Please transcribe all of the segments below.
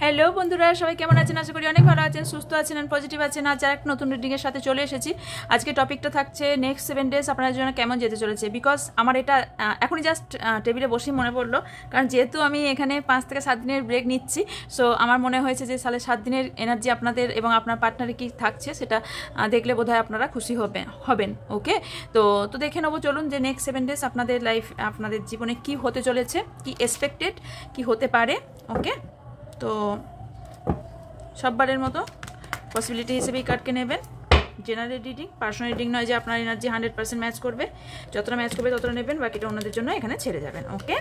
Hello বন্ধুরা, সবাই কেমন আছেন? আশা করি অনেক ভালো আছেন, সুস্থ আছেন, পজিটিভ আছেন। আজ আর এক নতুন রিডিংয়ের সাথে চলে এসেছি। আজকে টপিকটা থাকছে নেক্সট 7 ডেজ আপনার জন্য কেমন যেতে চলেছে। বিকজ আমার এটা এখনই জাস্ট টেবিলে বসেই মনে পড়লো, কারণ যেহেতু আমি এখানে 5 থেকে 7 দিনের ব্রেক নিচ্ছি, সো আমার মনে হয়েছে যে সালে 7 দিনের এনার্জি আপনাদের এবং আপনার পার্টনারে কি থাকছে সেটা দেখলে বোধহয় আপনারা খুশি হবেন। ওকে, তো দেখে নেবো, চলুন যে নেক্সট 7 ডেজ আপনাদের লাইফ, আপনাদের জীবনে কি হতে চলেছে, কি এক্সপেক্টেড, কি হতে পারে। ওকে, তো সববারের মতো পসিবিলিটি হিসেবে এই কার্ডকে নেবেন। জেনারেল রিডিং, পার্সোনাল রিডিং নয় যে আপনার এনার্জি 100% ম্যাচ করবে। যতটা ম্যাচ করবে ততটা নেবেন, বাকিটা অন্যদের জন্য এখানে ছেড়ে যাবেন। ওকে,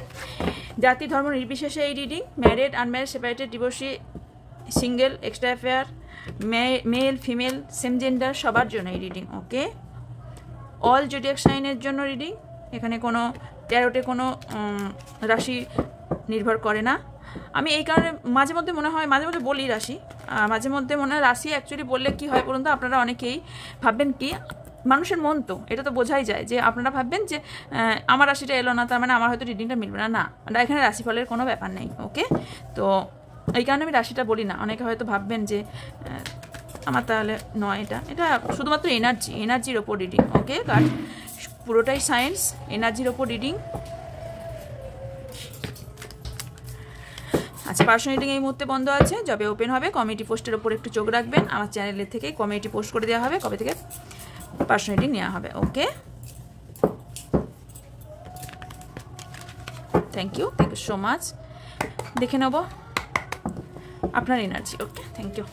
জাতি ধর্ম নির্বিশেষে এই reading, married, unmarried, separated, divorcee, single, extra affair, male, female, same gender, সবার জন্য এই রিডিং। ওকে, অল জোডিয়াক সাইনের জন্য রিডিং। এখানে কোনো ট্যারোটে কোনো রাশি নির্ভর করে না। আমি এই কারণে মাঝে মধ্যে মনে হয়, মাঝে মধ্যে বলি রাশি, মাঝে মধ্যে মনে হয় রাশি অ্যাকচুয়ালি বললে কি হয় বলুন তো, আপনারা অনেকেই ভাববেন কি, মানুষের মন তো এটা তো বোঝাই যায়, যে আপনারা ভাববেন যে আমার রাশিটা এলো না, তার মানে আমার হয়তো রিডিংটা মিলবে না। না, এখানে রাশিফলের কোনো ব্যাপার নেই। ওকে, তো এই কারণে আমি রাশিটা বলি না। অনেকে হয়তো ভাববেন যে আমার তাহলে নয়, এটা শুধুমাত্র এনার্জির ওপর রিডিং। ওকে, কারণ পুরোটাই সায়েন্স, এনার্জির ওপর রিডিং। আচ্ছা, পার্সোনাল রিডিং এই মুহূর্তে বন্ধ আছে, যবে ওপেন হবে কমিউনিটি পোস্টের ওপর একটু চোখ রাখবেন। আমার চ্যানেলের থেকে কমিউনিটি পোস্ট করে দেওয়া হবে কবে থেকে পার্সোনাল রিডিং নেওয়া হবে। Okay, thank you so much. দেখে নেব আপনার energy. Okay, thank you.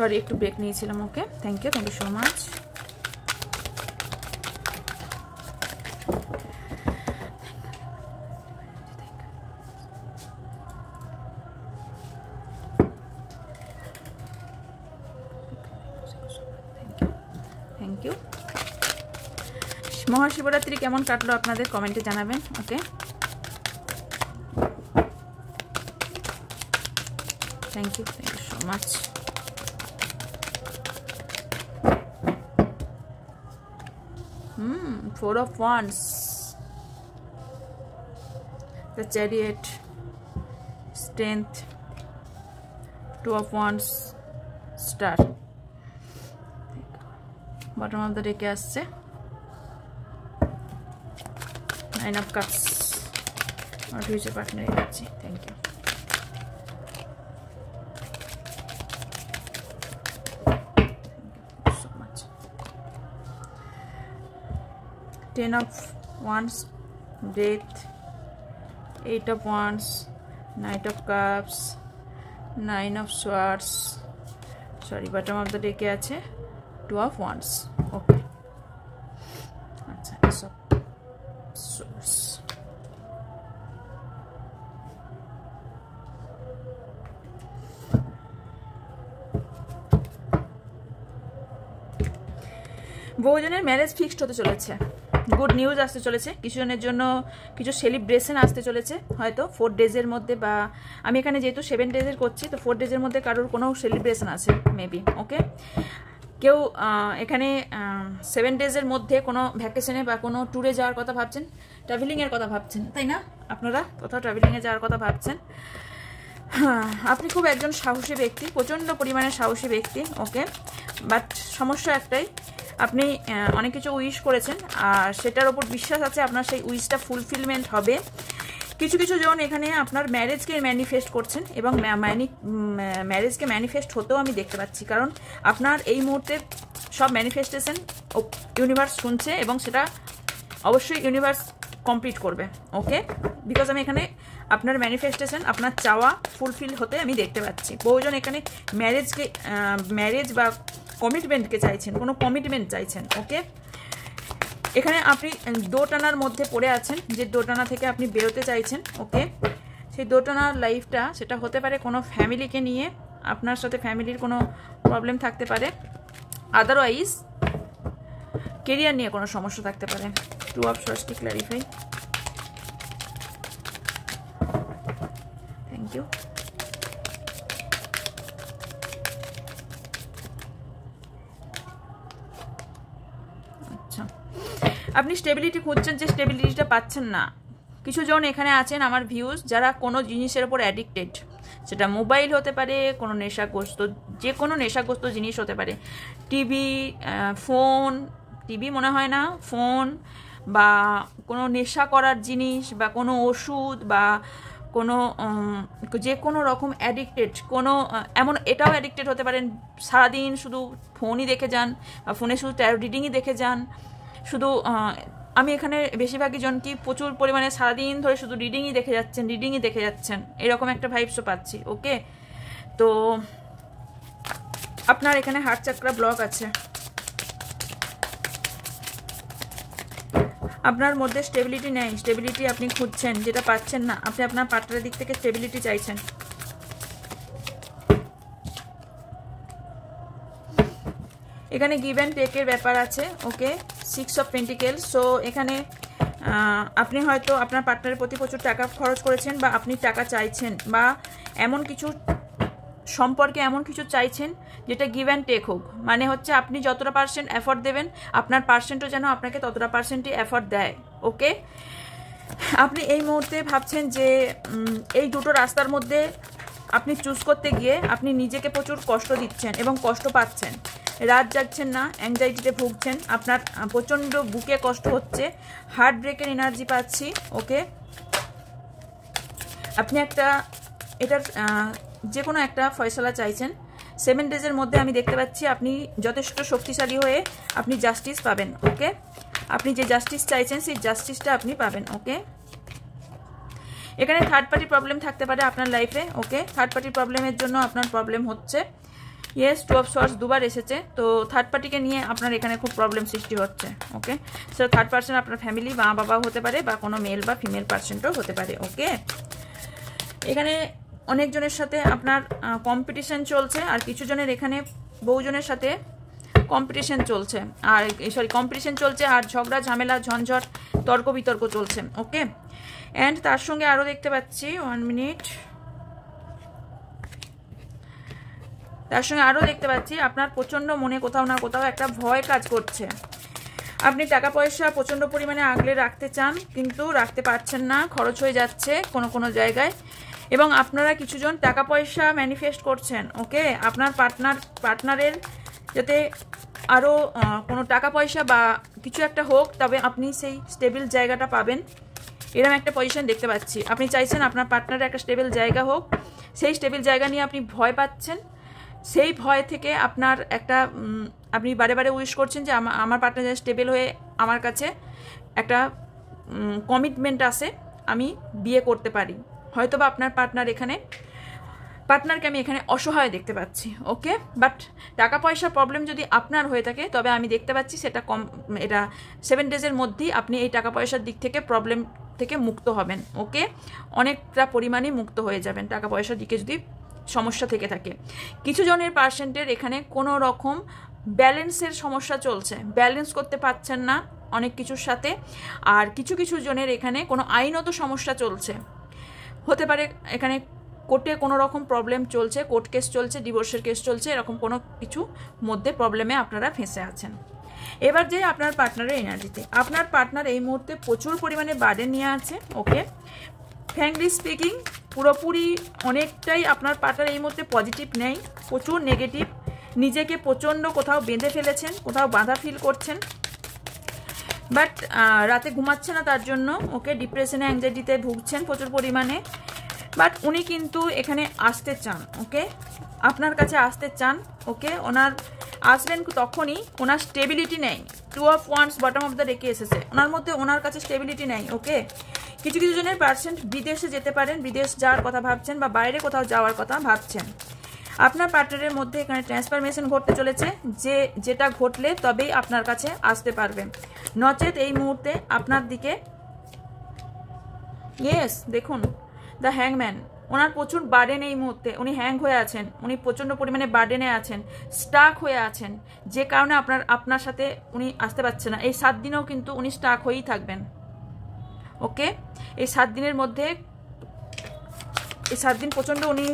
Sorry, একটু ব্রেক নিয়েছিলাম। Okay, thank you so much. Thank you. Mahashivratri কেমন কাটলো আপনাদের কমেন্টে জানাবেন। Okay, thank you so much. Four of Wands, the Chariot, Strength, Two of Wands, Star. Bottom of the deck আসছে Nine of Cups, আমার future partner energy. Thank you. Ten of Wands, Death, Eight of Wands, Knight of Cups, Nine of Swords, sorry, bottom of the deck আছে Two of Wands. Okay, আচ্ছা, Ace of Swords, বহুজনের marriage fixed হতে চলেছে, good news আসতে চলেছে। কিছু জনের জন্য কিছু সেলিব্রেশন আসতে চলেছে, হয়তো 4 ডেজের মধ্যে, বা আমি এখানে যেহেতু 7 ডেজের করছি, তো 4 ডেজের মধ্যে কারোর কোনো সেলিব্রেশন আছে মেবি। ওকে, কেউ এখানে 7 ডেজের মধ্যে কোনো ভ্যাকেশনে বা কোনো ট্যুরে যাওয়ার কথা ভাবছেন, ট্রাভেলিংয়ের কথা ভাবছেন, তাই না? আপনারা কোথাও ট্রাভেলিংয়ে যাওয়ার কথা ভাবছেন। হ্যাঁ, আপনি খুব একজন সাহসী ব্যক্তি, প্রচণ্ড পরিমাণে সাহসী ব্যক্তি। ওকে, বাট সমস্যা একটাই, আপনি অনেক কিছু উইশ করেছেন, আর সেটার ওপর বিশ্বাস আছে আপনার সেই উইশটা ফুলফিলমেন্ট হবে। কিছু কিছু জন এখানে আপনার ম্যারেজকে ম্যানিফেস্ট করছেন, এবং ম্যারেজকে ম্যানিফেস্ট হতেও আমি দেখতে পাচ্ছি, কারণ আপনার এই মুহূর্তে সব ম্যানিফেস্টেশন ইউনিভার্স শুনছে, এবং সেটা অবশ্যই ইউনিভার্স কমপ্লিট করবে। ওকে, বিকজ আমি এখানে আপনার ম্যানিফেস্টেশন, আপনার চাওয়া ফুলফিল হতে আমি দেখতে পাচ্ছি। বহুজন এখানে ম্যারেজ বা কমিটমেন্টকে চাইছেন, কোনো কমিটমেন্ট চাইছেন। ওকে, এখানে আপনি দোটানার মধ্যে পড়ে আছেন, যে দোটানা থেকে আপনি বেরোতে চাইছেন। ওকে, সেই দোটানার লাইফটা সেটা হতে পারে কোনো ফ্যামিলিকে নিয়ে, আপনার সাথে ফ্যামিলির কোনো প্রবলেম থাকতে পারে, আদারওয়াইজ কেরিয়ার নিয়ে কোনো সমস্যা থাকতে পারে। Two of Swords to clarify. Thank you. আপনি স্টেবিলিটি খুঁজছেন, যে স্টেবিলিটিটা পাচ্ছেন না। কিছু জন এখানে আছেন আমার ভিউজ, যারা কোনো জিনিসের ওপর অ্যাডিক্টেড, সেটা মোবাইল হতে পারে, কোনো নেশাগ্রস্ত, যে কোনো নেশাগ্রস্ত জিনিস হতে পারে, টিভি, ফোন, টিভি মনে হয় না, ফোন বা কোনো নেশা করার জিনিস বা কোনো ওষুধ বা কোনো যে কোনো রকম অ্যাডিক্টেড, কোনো এমন এটাও অ্যাডিক্টেড হতে পারেন, সারাদিন শুধু ফোনই দেখে যান বা ফোনে শুধু ট্যারো রিডিংই দেখে যান, শুধু আমি এখানে বেশিরভাগই জন কি প্রচুর পরিমাণে সারাদিন ধরে শুধু রিডিংই দেখে যাচ্ছেন, এরকম একটা ভাইবসও পাচ্ছি। ওকে, তো আপনার এখানে হার্ট চাকরা ব্লক আছে, আপনার মধ্যে স্টেবিলিটি নেই, স্টেবিলিটি আপনি খুঁজছেন, যেটা পাচ্ছেন না। আপনি আপনার পার্টনারের দিক থেকে স্টেবিলিটি চাইছেন। এখানে গিভ অ্যান্ড টেকের ব্যাপার আছে। ওকে, 6 অফ পেন্টিকেলস। সো এখানে আপনি হয়তো আপনার পার্টনারের প্রতি প্রচুর টাকা খরচ করেছেন, বা আপনি টাকা চাইছেন, বা এমন কিছু সম্পর্কে এমন কিছু চাইছেন যেটা গিভ অ্যান্ড টেক হোক। মানে হচ্ছে আপনি যতটা পার্সেন্ট এফর্ট দেবেন, আপনার পার্সেন্টও যেন আপনাকে ততটা পার্সেন্টই এফর্ট দেয়। ওকে, আপনি এই মুহূর্তে ভাবছেন যে এই দুটো রাস্তার মধ্যে আপনি চুজ করতে গিয়ে আপনি নিজেকে প্রচুর কষ্ট দিচ্ছেন এবং কষ্ট পাচ্ছেন, রাত জাগছেন না, অ্যাংজাইটিতে ভুগছেন, আপনার প্রচণ্ড বুকে কষ্ট হচ্ছে, হার্ট ব্রেকের এনার্জি পাচ্ছি। ওকে, আপনি এটার যে কোনো একটা ফয়সলা চাইছেন। 7 ডেজের মধ্যে আমি দেখতে পাচ্ছি আপনি যথেষ্ট শক্তিশালী হয়ে আপনি জাস্টিস পাবেন। ওকে, আপনি যে জাস্টিস চাইছেন সেই জাস্টিসটা আপনি পাবেন। ওকে, এখানে থার্ড পার্টি প্রবলেম থাকতে পারে আপনার লাইফে। ওকে, থার্ড পার্টি প্রবলেমের জন্য আপনার প্রবলেম হচ্ছে। ইয়েস, 2 অফ সোয়ার্ডস দুবার এসেছে, তো থার্ড পার্টিকে নিয়ে আপনার এখানে খুব প্রবলেম সৃষ্টি হচ্ছে। ওকে, সো থার্ড পার্সন আপনার ফ্যামিলি, মা বাবাও হতে পারে, বা কোনো মেল বা ফিমেল পার্সনটাও হতে পারে। ওকে, এখানে অনেকজনের সাথে আপনার কম্পিটিশন চলছে, আর কিছু জনের এখানে বহুজনের সাথে কম্পিটিশন চলছে, আর কম্পিটিশন চলছে, আর ঝগড়া ঝামেলা ঝঞ্ঝট তর্ক বিতর্ক চলছে। ওকে, অ্যান্ড তার সঙ্গে আরও দেখতে পাচ্ছি 1 মিনিট, তার সঙ্গে আরও দেখতে পাচ্ছি আপনার প্রচণ্ড মনে কোথাও না কোথাও একটা ভয় কাজ করছে। আপনি টাকা পয়সা প্রচণ্ড পরিমাণে আগলে রাখতে চান, কিন্তু রাখতে পারছেন না, খরচ হয়ে যাচ্ছে কোনো জায়গায়, এবং আপনারা কিছুজন টাকা পয়সা ম্যানিফেস্ট করছেন। ওকে, আপনার পার্টনারের যাতে আরও কোনো টাকা পয়সা বা কিছু একটা হোক, তবে আপনি সেই স্টেবল জায়গাটা পাবেন, এরকম একটা পজিশন দেখতে পাচ্ছি। আপনি চাইছেন আপনার পার্টনারের একটা স্টেবল জায়গা হোক, সেই স্টেবল জায়গা নিয়ে আপনি ভয় পাচ্ছেন, সেই ভয় থেকে আপনার আপনি বারে বারে উইশ করছেন যে আমার পার্টনার যেন স্টেবল হয়ে আমার কাছে একটা কমিটমেন্ট আসে, আমি বিয়ে করতে পারি। হয়তো বা আপনার পার্টনারকে আমি এখানে অসহায় দেখতে পাচ্ছি। ওকে, বাট টাকা পয়সার প্রবলেম যদি আপনার হয়ে থাকে, তবে আমি দেখতে পাচ্ছি সেটা এটা 7 ডেজের মধ্যেই আপনি এই টাকা পয়সার দিক থেকে প্রবলেম থেকে মুক্ত হবেন। ওকে, অনেকটা পরিমাণে মুক্ত হয়ে যাবেন টাকা পয়সার দিকে যদি সমস্যা থেকে থাকে। কিছু জনের পার্সেন্টের এখানে কোনো রকম ব্যালেন্সের সমস্যা চলছে, ব্যালেন্স করতে পারছেন না অনেক কিছুর সাথে, আর কিছু জনের এখানে কোনো আইনত সমস্যা চলছে, হতে পারে এখানে কোর্টে কোনো রকম প্রবলেম চলছে, কোর্ট কেস চলছে, ডিভোর্সের কেস চলছে, এরকম কোনো কিছু মধ্যে প্রবলেমে আপনারা ফেঁসে আছেন। এবার যে আপনার পার্টনারের এনার্জিতে, আপনার পার্টনার এই মুহূর্তে প্রচুর পরিমাণে বার্ডেন নিয়ে আছে। ওকে, ফ্র্যাঙ্কলি স্পিকিং পুরোপুরি অনেকটাই আপনার পার্টনার এই মুহূর্তে পজিটিভ নেই, প্রচুর নেগেটিভ, নিজেকে প্রচণ্ড কোথাও বেঁধে ফেলেছেন, কোথাও বাধা ফিল করছেন, বাট রাতে ঘুমাচ্ছে না তার জন্য। ওকে, ডিপ্রেশনে অ্যাংজাইটিতে ভুগছেন প্রচুর পরিমাণে, বাট উনি কিন্তু এখানে আসতে চান। ওকে, আপনার কাছে আসতে চান। ওকে, ওনার আসবেন তখনই, ওনার স্টেবিলিটি নেই। 2 of wands bottom of the ডেকে এসেছে, ওনার মধ্যে ওনার কাছে স্টেবিলিটি নেই। ওকে, কিছু জনের পার্সেন্ট বিদেশে যেতে পারেন, বিদেশ যাওয়ার কথা ভাবছেন, বা বাইরে কোথাও যাওয়ার কথা ভাবছেন। আপনার পার্টনারের মধ্যে এখানে ট্রান্সফরমেশন ঘটতে চলেছে, যেটা ঘটলে তবেই আপনার কাছে আসতে পারবেন, নচেত এই মুহূর্তে আপনার দিকে। ইয়েস, দেখুন দ্য হ্যাংম্যান, ওনার প্রচুর বার্ডেন এই মুহূর্তে, উনি হ্যাং হয়ে আছেন, উনি প্রচণ্ড পরিমাণে বার্ডেনে আছেন, স্টাক হয়ে আছেন, যে কারণে আপনার সাথে উনি আসতে পারছেন না। এই 7 দিনেও কিন্তু উনি স্টাক হয়েই থাকবেন। ওকে, এই 7 দিনের মধ্যে, এই 7 দিন প্রচণ্ড উনি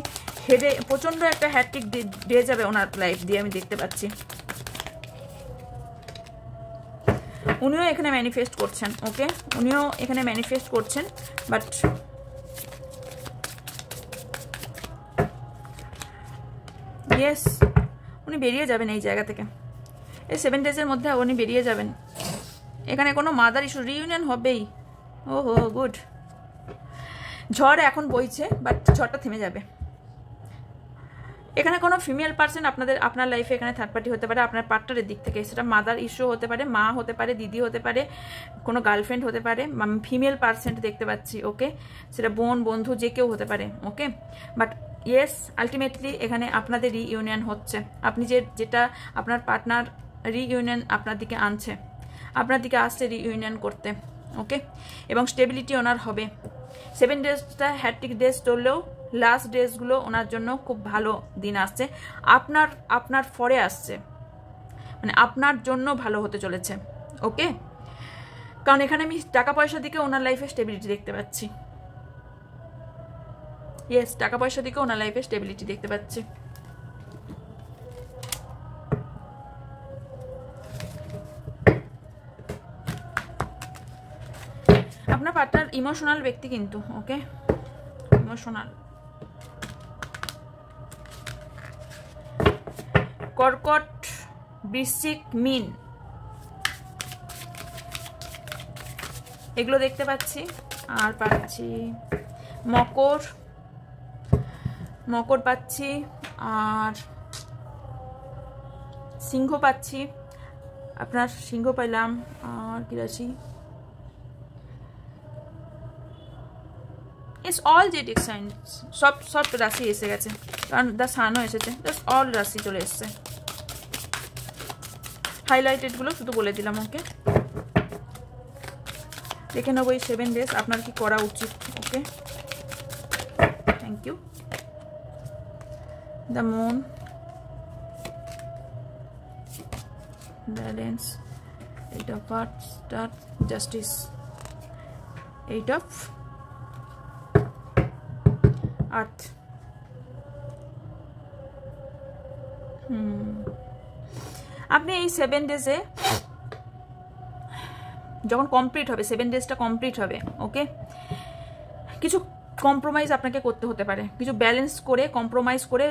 প্রচণ্ড একটা হ্যাট্রিক দিয়ে যাবে ওনার লাইফ দিয়ে, আমি দেখতে পাচ্ছি। উনিও এখানে ম্যানিফেস্ট করছেন, ওকে, উনিও এখানে ম্যানিফেস্ট করছেন, বাট ইয়েস উনি বেরিয়ে যাবেন এই জায়গা থেকে। এই 7 ডেজের মধ্যে উনি বেরিয়ে যাবেন। এখানে কোনো মাদার ইস্যু, রিইউনিয়ন হবেই। ও হো গুড। ঝড় এখন বইছে, বাট ঝড়টা থেমে যাবে। এখানে কোনো ফিমেল পার্সন আপনার লাইফে এখানে থার্ড পার্টি হতে পারে আপনার পার্টনারের দিক থেকে। সেটা মাদার ইস্যু হতে পারে, মা হতে পারে, দিদি হতে পারে, কোনো গার্লফ্রেন্ড হতে পারে, ফিমেল পার্সন দেখতে পাচ্ছি, ওকে, সেটা বোন, বন্ধু, যে কেউ হতে পারে, ওকে। বাট ইয়েস আলটিমেটলি এখানে আপনাদের রিইউনিয়ন হচ্ছে। আপনি যেটা আপনার পার্টনার রিইউনিয়ন আপনার দিকে আনছে, আপনার দিকে আসছে রিইউনিয়ন করতে, ওকে। এবং স্টেবিলিটি ওনার হবে। 7 ডেজটা হ্যাট্রিক ডেজ চললেও লাস্ট ডেজগুলো ওনার জন্য খুব ভালো দিন আসছে। আপনার ফরে আসছে, মানে আপনার জন্য ভালো হতে চলেছে, ওকে। কারণ এখানে আমি টাকা পয়সার দিকে ওনার লাইফে স্টেবিলিটি দেখতে পাচ্ছি। ইয়েস, টাকা পয়সার দিকে ওনার লাইফে স্টেবিলিটি দেখতে পাচ্ছি। আপনার পার্টনার ইমোশনাল ব্যক্তি কিন্তু, ওকে, ইমোশনাল। কর্কট, বৃশ্চিক, মীন এগুলো দেখতে পাচ্ছি। আর পাচ্ছি মকর পাচ্ছি, আর সিংহ পাচ্ছি। আপনার সিংহ পাইলাম। আর কি রাশি? ইটস অল জেডিক সাইন, সব রাশি এসে গেছে, কারণ দ্য সানও এসেছে। জাস্ট অল রাশি চলে এসছে। হাইলাইটেডগুলো শুধু বলে দিলাম, ওকে। দেখে নেবো এই 7 ডেজ আপনার কি করা উচিত, okay. Thank you. The moon, balance, 8 of Hearts, Star, Justice, 8 of Earth। আপনি এই 7 ডেজে যখন কমপ্লিট হবে, 7 ডেজটা কমপ্লিট হবে, ওকে, কিছু কম্প্রোমাইজ আপনাকে করতে হতে পারে, কিছু ব্যালেন্স করে কম্প্রোমাইজ করে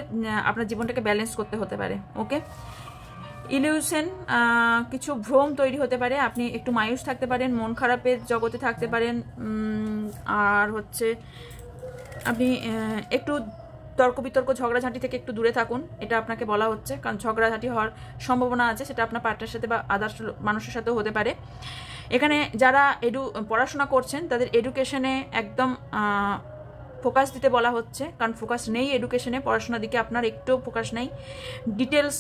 আপনার জীবনটাকে ব্যালেন্স করতে হতে পারে, ওকে। ইলিউশন, কিছু ভ্রম তৈরি হতে পারে, আপনি একটু মায়ুস থাকতে পারেন, মন খারাপের জগতে থাকতে পারেন। আর হচ্ছে আপনি একটু তর্ক বিতর্ক ঝগড়াঝাঁটি থেকে একটু দূরে থাকুন, এটা আপনাকে বলা হচ্ছে। কারণ ঝগড়াঝাঁটি হওয়ার সম্ভাবনা আছে, সেটা আপনার পার্টনারের সাথে বা আদার্স মানুষের সাথেও হতে পারে। এখানে যারা পড়াশোনা করছেন তাদের এডুকেশনে একদম ফোকাস দিতে বলা হচ্ছে, কারণ ফোকাস নেই এডুকেশনে, পড়াশোনার দিকে আপনার একটু ফোকাস নেই। ডিটেলস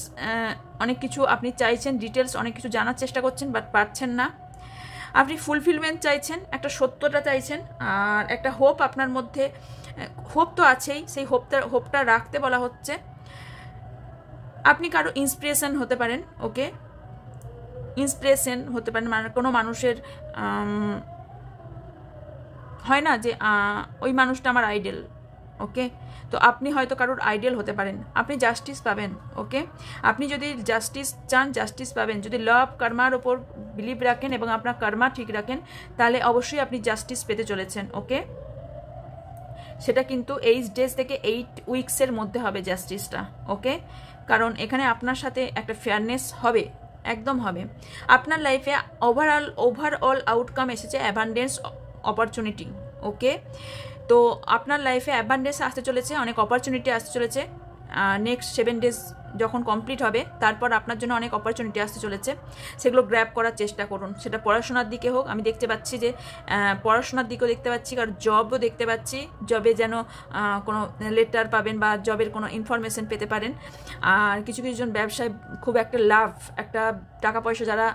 অনেক কিছু আপনি চাইছেন, ডিটেলস অনেক কিছু জানার চেষ্টা করছেন, বাট পারছেন না। আপনি ফুলফিলমেন্ট চাইছেন, একটা সত্যটা চাইছেন, আর একটা হোপ আপনার মধ্যে, হোপ তো আছেই, সেই হোপটা রাখতে বলা হচ্ছে। আপনি কারো ইন্সপিরেশন হতে পারেন, ওকে, ইন্সপিরেশন হতে পারেন, মানে কোনো মানুষের হয় না যে ওই মানুষটা আমার আইডল, ওকে। তো আপনি হয়তো কারোর আইডল হতে পারেন, আপনি জাস্টিস পাবেন, ওকে। আপনি যদি জাস্টিস চান, জাস্টিস পাবেন। যদি লাভ কর্মার ওপর বিলিভ রাখেন এবং আপনার কর্মা ঠিক রাখেন, তাহলে অবশ্যই আপনি জাস্টিস পেতে চলেছেন, ওকে। সেটা কিন্তু 8 ডেজ থেকে 8 উইকসের মধ্যে হবে জাস্টিসটা, ওকে। কারণ এখানে আপনার সাথে একটা ফেয়ারনেস হবে, একদম হবে। আপনার লাইফে ওভারঅল আউটকাম এসেছে অ্যাবান্ডেন্স, অপরচুনিটি, ওকে। তো আপনার লাইফে অ্যাবান্ডেন্স আসতে চলেছে, অনেক অপরচুনিটি আসতে চলেছে। নেক্সট 7 ডেজ যখন কমপ্লিট হবে, তারপর আপনার জন্য অনেক অপরচুনিটি আসতে চলেছে, সেগুলো গ্র্যাব করার চেষ্টা করুন। সেটা পড়াশোনার দিকে হোক, আমি দেখতে পাচ্ছি যে পড়াশোনার দিকেও দেখতে পাচ্ছি, কারণ জবও দেখতে পাচ্ছি, জবে যেন কোনো লেটার পাবেন বা জবের কোনো ইনফরমেশন পেতে পারেন। আর কিছু জন ব্যবসায় খুব একটা লাভ, একটা টাকা পয়সা যারা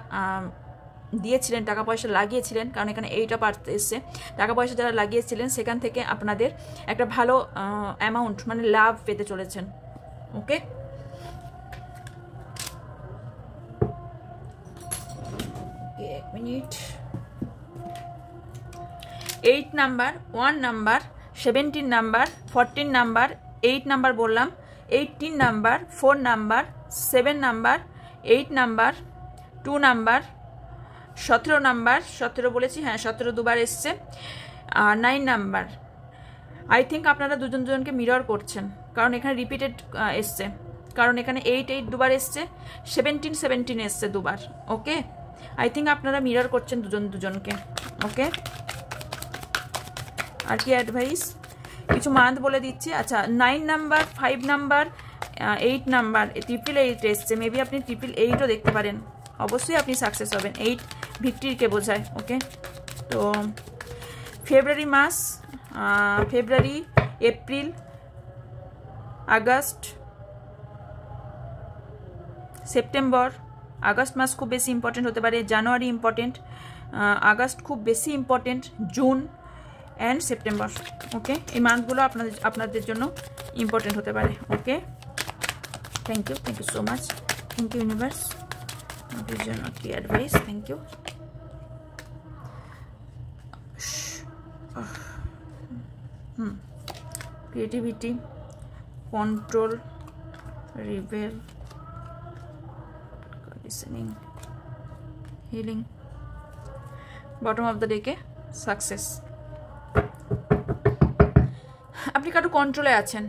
দিয়েছিলেন, টাকা পয়সা লাগিয়েছিলেন, কারণ এখানে 8 of Earth এসছে, টাকা পয়সা যারা লাগিয়েছিলেন সেখান থেকে আপনাদের একটা ভালো অ্যামাউন্ট, মানে লাভ পেতে চলেছেন, ওকে। এক minute. 8 number, 1 number, 17 number, 14 number, 8 number বললাম, 18 number, 4 number, 7 number, 8 number, 2 number, 17 number, 17 বলেছি, হ্যাঁ 17 দুবার এসছে। আর 9 নাম্বার, আই থিঙ্ক আপনারা দুজন দুজনকে মিরর করছেন, কারণ এখানে রিপিটেড এসছে, কারণ এখানে 8 দুবার এসছে, 17 এসছে দুবার। ওকে, আই থিঙ্ক আপনারা মিরর করছেন দুজন দুজনকে। ওকে, আর কি অ্যাডভাইস, কিছু মান্থ বলে দিচ্ছি। আচ্ছা, 9 নাম্বার, 5 নাম্বার, 8 নাম্বার, 888 এসছে। মেবি আপনি 888ও দেখতে পারেন, অবশ্যই আপনি সাকসেস হবেন। 8 ভিক্টরিকে বোঝায়। ওকে, তো ফেব্রুয়ারি মাস, ফেব্রুয়ারি, এপ্রিল, আগস্ট, সেপ্টেম্বর, আগস্ট মাস খুব বেশি ইম্পর্টেন্ট হতে পারে, জানুয়ারি ইম্পর্টেন্ট, আগস্ট খুব বেশি important, June and September. Okay, এই মান্থগুলো আপনাদের জন্য ইম্পর্টেন্ট হতে পারে। Okay, thank you so much, thank you universe, আপনাদের জন্য কি advice, thank you. Creativity, control, reveal, conditioning, healing, bottom of the ডেকে সাকসেস। আপনি কারো কন্ট্রোলে আছেন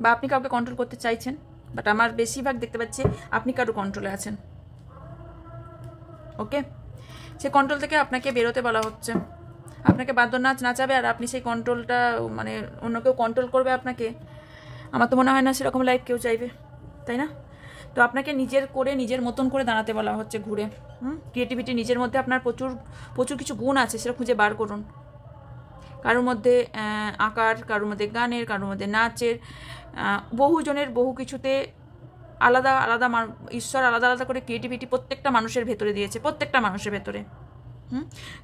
বা আপনি কাউকে কন্ট্রোল করতে চাইছেন, বাট আমার বেশিরভাগ দেখতে পাচ্ছি আপনি কারো কন্ট্রোলে আছেন। ওকে, সেই কন্ট্রোল থেকে আপনাকে বেরোতে বলা হচ্ছে, আপনাকে বাদ্য নাচ নাচাবে আর আপনি সেই কন্ট্রোলটা, মানে অন্য কেউ কন্ট্রোল করবে আপনাকে। আমার তো মনে হয় না সেরকম লাইফ কেউ চাইবে, তাই না? তো আপনাকে নিজের মতন করে দাঁড়াতে বলা হচ্ছে ঘুরে। ক্রিয়েটিভিটি, নিজের মধ্যে আপনার প্রচুর কিছু গুণ আছে, সেটা খুঁজে বার করুন। কারোর মধ্যে আঁকার, কারোর মধ্যে গানের, কারোর মধ্যে নাচের, বহুজনের বহু কিছুতে আলাদা আলাদা ঈশ্বর আলাদা আলাদা করে ক্রিয়েটিভিটি প্রত্যেকটা মানুষের ভেতরে দিয়েছে, প্রত্যেকটা মানুষের ভেতরে।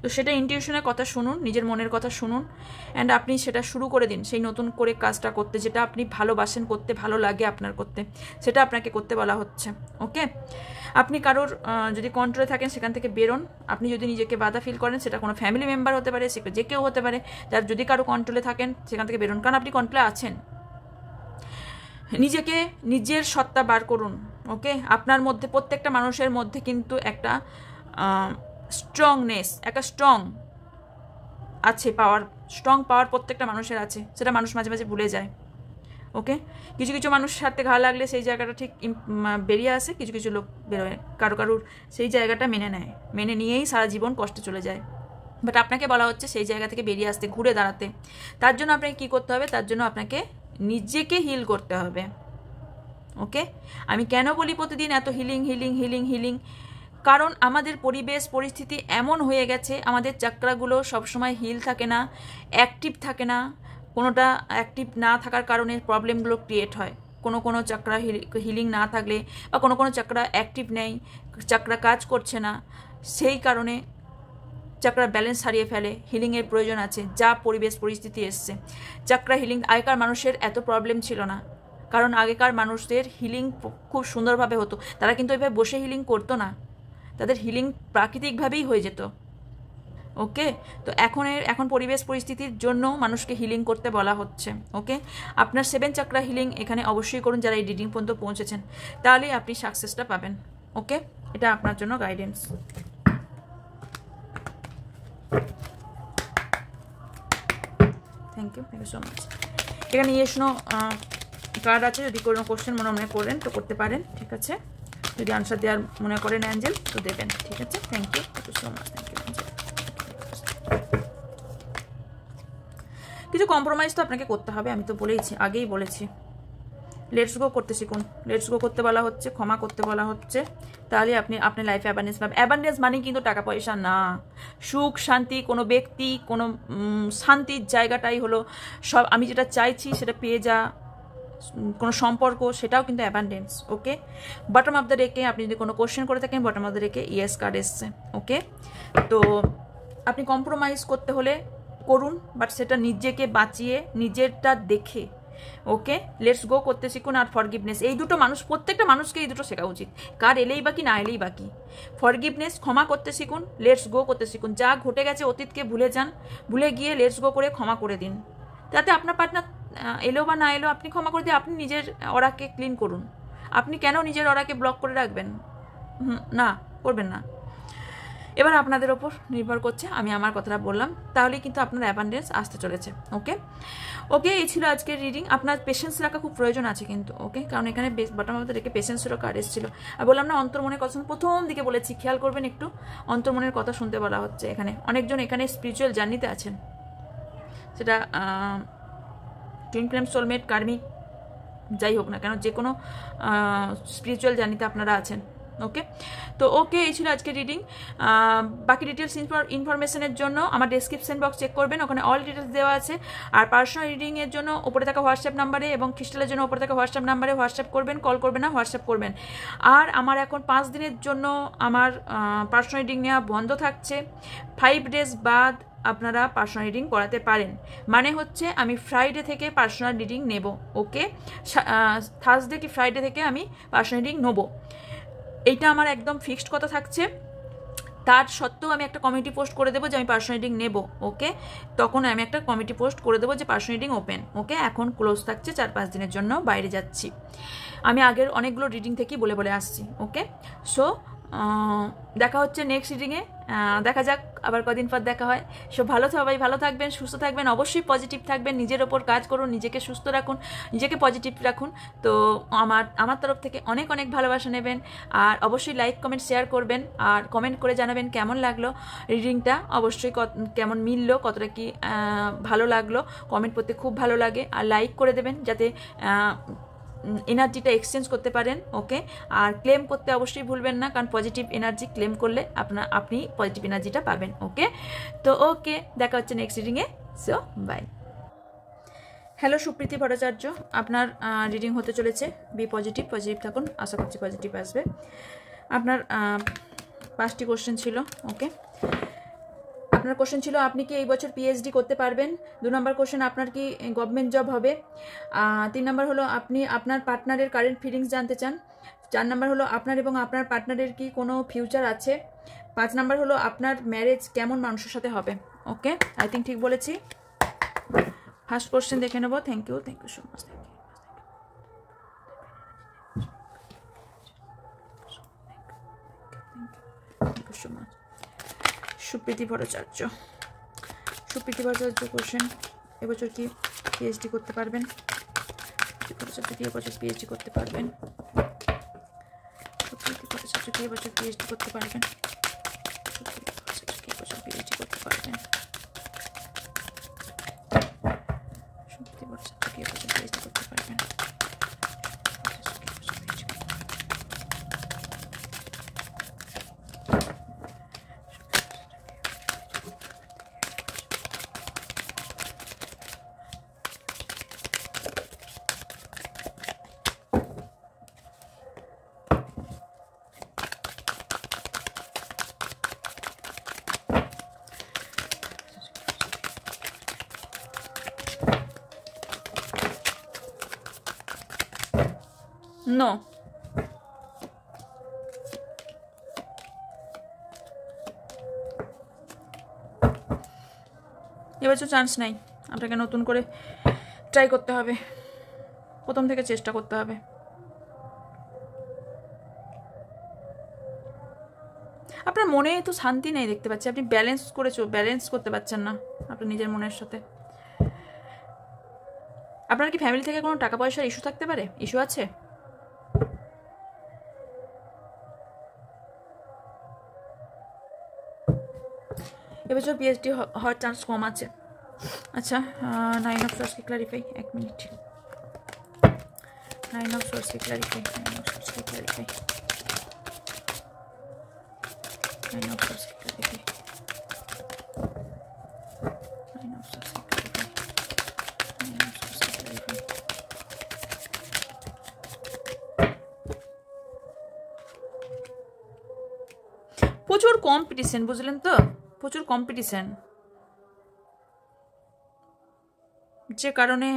তো সেটা ইনটিউশনের কথা শুনুন, নিজের মনের কথা শুনুন, অ্যান্ড আপনি সেটা শুরু করে দিন, সেই নতুন করে কাজটা করতে, যেটা আপনি ভালোবাসেন করতে, ভালো লাগে আপনার করতে, সেটা আপনাকে করতে বলা হচ্ছে। ওকে, আপনি কারোর যদি কন্ট্রোলে থাকেন সেখান থেকে বেরোন। আপনি যদি নিজেকে বাধা ফিল করেন, সেটা কোনো ফ্যামিলি মেম্বার হতে পারে, সেটা যে কেউ হতে পারে, যার যদি কারো কন্ট্রোলে থাকেন সেখান থেকে বেরোন, কারণ আপনি কন্ট্রোলে আছেন। নিজেকে, নিজের সত্তা বার করুন। ওকে, আপনার মধ্যে, প্রত্যেকটা মানুষের মধ্যে কিন্তু একটা স্ট্রংনেস, একটা স্ট্রং আছে, স্ট্রং পাওয়ার প্রত্যেকটা মানুষের আছে, সেটা মানুষ মাঝে মাঝে ভুলে যায়। ওকে, কিছু কিছু মানুষের সাথে ঘা লাগলে সেই জায়গাটা ঠিক বেরিয়ে আসে, কিছু কিছু লোক বেরোয়, কারুর সেই জায়গাটা মেনে নেয়, মেনে নিয়েই সারা জীবন কষ্টে চলে যায়। বাট আপনাকে বলা হচ্ছে সেই জায়গা থেকে বেরিয়ে আসতে, ঘুরে দাঁড়াতে। তার জন্য আপনাকে কী করতে হবে? তার জন্য আপনাকে নিজেকে হিল করতে হবে। ওকে, আমি কেন বলি প্রতিদিন এত হিলিং হিলিং হিলিং হিলিং? কারণ আমাদের পরিবেশ পরিস্থিতি এমন হয়ে গেছে, আমাদের চাকরাগুলো সবসময় হিল থাকে না, অ্যাক্টিভ থাকে না। কোনোটা অ্যাক্টিভ না থাকার কারণে প্রবলেমগুলো ক্রিয়েট হয়। কোনো চাকরা হিলিং না থাকলে, বা কোনো চাকরা অ্যাক্টিভ নেই, চাকরা কাজ করছে না, সেই কারণে চাকরা ব্যালেন্স হারিয়ে ফেলে। হিলিংয়ের প্রয়োজন আছে, যা পরিবেশ পরিস্থিতি এসছে। চাকরা হিলিং, আগেকার মানুষের এত প্রবলেম ছিল না, কারণ আগেকার মানুষদের হিলিং খুব সুন্দরভাবে হতো। তারা কিন্তু ওইভাবে বসে হিলিং করতো না, তাদের হিলিং প্রাকৃতিকভাবেই হয়ে যেত। ওকে, তো এখন পরিবেশ পরিস্থিতির জন্য মানুষকে হিলিং করতে বলা হচ্ছে। ওকে, আপনার 7 চাকরা হিলিং এখানে অবশ্যই করুন, যারা এই রিডিং পর্যন্ত পৌঁছেছেন, তাহলেই আপনি সাকসেসটা পাবেন। ওকে, এটা আপনার জন্য guidance. Thank you so much. এখানে ইয়েশনো কার্ড আছে, যদি কোনো কোশ্চেন মনে করেন তো করতে পারেন, ঠিক আছে? যদি আনসার দেওয়ার মনে করেন অ্যাঞ্জেল, তো দেবেন, ঠিক আছে? Thank you so much, thank you angel. কিছু কম্প্রোমাইজ তো আপনাকে করতে হবে, আমি তো আগেই বলেছি। লেটস গো করতে শিখুন, লেটস গো করতে বলা হচ্ছে, ক্ষমা করতে বলা হচ্ছে, তাহলে আপনি আপনার লাইফে অ্যাবান্ডেন্স পাবেন। অ্যাবান্ডেন্স মানে কিন্তু টাকা পয়সা না, সুখ শান্তি, কোনো ব্যক্তি, কোনো শান্তির জায়গাটাই হলো সব। আমি যেটা চাইছি সেটা পেয়ে যা, কোনো সম্পর্ক, সেটাও কিন্তু abundance. Okay, bottom of the ডেকে আপনি যদি কোনো কোশ্চেন করে থাকেন, বটম অফ দ্য ডেকে ইয়েস কার্ড এসছে। ওকে, তো আপনি কম্প্রোমাইজ করতে হলে করুন, বাট সেটা নিজেকে বাঁচিয়ে, নিজেরটা দেখে। ওকে, লেটস গো করতে শিখুন, আর ফরগিভনেস, এই দুটো প্রত্যেকটা মানুষকে এই দুটো শেখা উচিত। কার এলেই বাকি, না এলেই বাকি। ফরগিভনেস, ক্ষমা করতে শিখুন, লেটস গো করতে শিখুন। যা ঘটে গেছে অতীতকে ভুলে যান, ভুলে গিয়ে লেটস গো করে ক্ষমা করে দিন। তাতে আপনার পার্টনার এলো বা না এলো, আপনি ক্ষমা করে দিয়ে আপনি নিজের অরাকে ক্লিন করুন। আপনি কেন নিজের অরাকে ব্লক করে রাখবেন? না, করবেন না। এবার আপনাদের ওপর নির্ভর করছে, আমি আমার কথাটা বললাম, তাহলেই কিন্তু আপনার অ্যাবান্ডেন্স আসতে চলেছে। ওকে ওকে, এই ছিল আজকের রিডিং। আপনার পেশেন্স রাখা খুব প্রয়োজন আছে কিন্তু, ওকে, কারণ এখানে বটম অফ দ্য ডেকে পেশেন্সেরও কার্ড এসেছিল। আর বললাম না অন্তর্মনের কথা, প্রথম দিকে বলেছি, খেয়াল করবেন একটু, অন্তর্মনের কথা শুনতে বলা হচ্ছে এখানে। অনেকজন এখানে স্পিরিচুয়াল জার্নিতে আছেন, সেটা টুইন ফ্লেম, সোলমেট, কার্মিক, যাই হোক না কেন, যে কোনো স্পিরিচুয়াল জার্নিতে আপনারা আছেন। ওকে, তো ওকে, এই ছিল আজকে রিডিং। বাকি ডিটেলস ইনফরমেশনের জন্য আমার ডেসক্রিপশন বক্স চেক করবেন, ওখানে অল ডিটেলস দেওয়া আছে। আর পার্সোনাল রিডিংয়ের জন্য ওপরে থাকা হোয়াটসঅ্যাপ নাম্বারে এবং ক্রিস্টালের জন্য ওপরে থাকা হোয়াটসঅ্যাপ নাম্বারে হোয়াটসঅ্যাপ করবেন, কল করবেন না, হোয়াটসঅ্যাপ করবেন। আর আমার এখন 5 দিনের জন্য আমার পার্সোনাল রিডিং নেওয়া বন্ধ থাকছে। 5 ডেজ বাদ আপনারা পার্সোনাল রিডিং করাতে পারেন, মানে হচ্ছে আমি ফ্রাইডে থেকে পার্সোনাল রিডিং নেব। ওকে, থার্সডে কি ফ্রাইডে থেকে আমি পার্সোনাল রিডিং নেব, এইটা আমার একদম ফিক্সড কথা থাকছে। তার সত্ত্বেও আমি একটা কমিটি পোস্ট করে দেবো যে আমি পার্সোনাল রিডিং নেব। ওকে, তখন আমি একটা কমিটি পোস্ট করে দেবো যে পার্সোনাল রিডিং ওপেন। ওকে, এখন ক্লোজ থাকছে, 4-5 দিনের জন্য বাইরে যাচ্ছি। আমি আগের অনেকগুলো রিডিং থেকেই বলে বলে আসছি। ওকে, সো দেখা হচ্ছে নেক্সট রিডিংয়ে, দেখা যাক আবার কদিন পর দেখা হয়। সব সবাই ভালো থাকবেন, সুস্থ থাকবেন, অবশ্যই পজিটিভ থাকবেন, নিজের ওপর কাজ করুন, নিজেকে সুস্থ রাখুন, নিজেকে পজিটিভ রাখুন। তো আমার তরফ থেকে অনেক অনেক ভালোবাসা নেবেন। আর অবশ্যই লাইক কমেন্ট শেয়ার করবেন, আর কমেন্ট করে জানাবেন কেমন লাগলো রিডিংটা, অবশ্যই কেমন মিললো, কতটা কি ভালো লাগলো। কমেন্ট করতে খুব ভালো লাগে, আর লাইক করে দেবেন যাতে এনার্জিটা এক্সচেঞ্জ করতে পারেন। ওকে, আর ক্লেম করতে অবশ্যই ভুলবেন না, কারণ পজিটিভ এনার্জি ক্লেম করলে আপনি পজিটিভ এনার্জিটা পাবেন। ওকে, তো ওকে, দেখা হচ্ছে নেক্সট রিডিংয়ে। So bye. Hello, Supriti Bhattacharya, আপনার রিডিং হতে চলেছে। বি পজিটিভ, পজিটিভ থাকুন, আশা করছি পজিটিভ আসবে। আপনার 5টি কোশ্চেন ছিল। ওকে, আপনার কোশ্চেন ছিল আপনি কি এই বছর পিএইচডি করতে পারবেন। 2 নম্বর কোশ্চেন, আপনার কি গভর্নমেন্ট জব হবে। 3 নম্বর হলো আপনি আপনার পার্টনারের কারেন্ট ফিলিংস জানতে চান। 4 নম্বর হলো আপনার এবং আপনার পার্টনারের কি কোনো ফিউচার আছে। 5 নম্বর হলো আপনার ম্যারেজ কেমন মানুষের সাথে হবে। ওকে, আই থিঙ্ক ঠিক বলেছি। ফার্স্ট কোশ্চেন দেখে নেবো। Thank you so much, thank you so much. Supriti Bhattacharya question, এবছর কি পিএইচডি করতে পারবেন। ভট্টাচার্য কি এবছর পিএইচডি করতে পারবেন। সুপ্রীতি ভট্টাচার্য কি এবছর পিএইচডি করতে পারবেন। সুপ্রীতি ভট্টাচার্য কি এবছর পিএইচডি করতে পারবেন। সুপ্রীতি ভট্টাচার্য কি এবছর পিএইচডি করতে পারবেন। নো, এবছর চান্স নাই, আপনাকে নতুন করে ট্রাই করতে হবে, প্রথম থেকে চেষ্টা করতে হবে। আপনার মনে তো শান্তি নেই দেখতে পাচ্ছি, আপনি ব্যালেন্স করতে পারছেন না আপনার নিজের মনের সাথে। আপনার কি ফ্যামিলি থেকে কোনো টাকা পয়সার ইস্যু থাকতে পারে, ইস্যু আছে। এবছর পিএইচডি হওয়ার চান্স কম আছে। আচ্ছা, 9 অফ সোর্স কি ক্লারিফাই, 1 মিনিট। 9 অফ সোর্স কি ক্লারিফাই, 9 অফ সোর্স কি ক্লারিফাই, 9 অফ সোর্স কি ক্লারিফাই, 9 অফ সোর্স কি ক্লারিফাই, 9 অফ সোর্স কি ক্লারিফাই। প্রচুর কম্পিটিশন, বুঝলেন তো, প্রচুর কম্পিটিশন, যে কারণে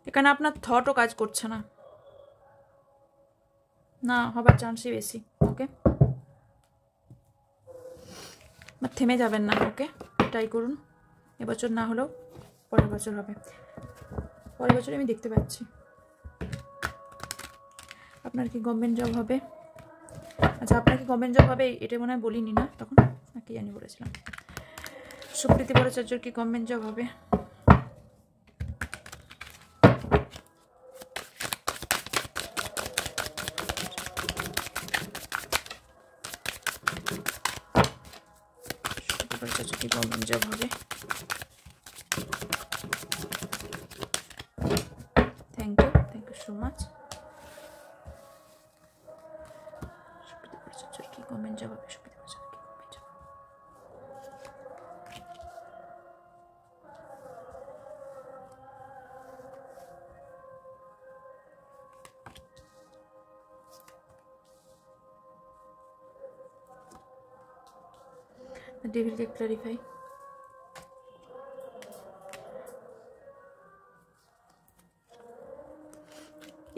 এখানে আপনার থটও কাজ করছে না, না হবার চান্সই বেশি। ওকে, থেমে যাবেন না। ওকে, ট্রাই করুন, এবছর না হলেও পরের বছর হবে। পরের বছর আমি দেখতে পাচ্ছি। আপনার কি গভর্নমেন্ট জব হবে। আচ্ছা, আপনার কি গভর্নমেন্ট জব হবে এটা মনে হয় বলিনি না তখন, নাকি জানি বলেছিলাম। সুপ্রীতি ভট্টাচার্যর কি গভর্নমেন্ট জব হবে? কি গভর্নমেন্ট জব হবে? Thank you so much. Supriti ভট্টাচার্যর কি গভর্নমেন্ট জব হবে? সুপ্রীতি ভট্টাচার্য কি government job? Devil will clarify.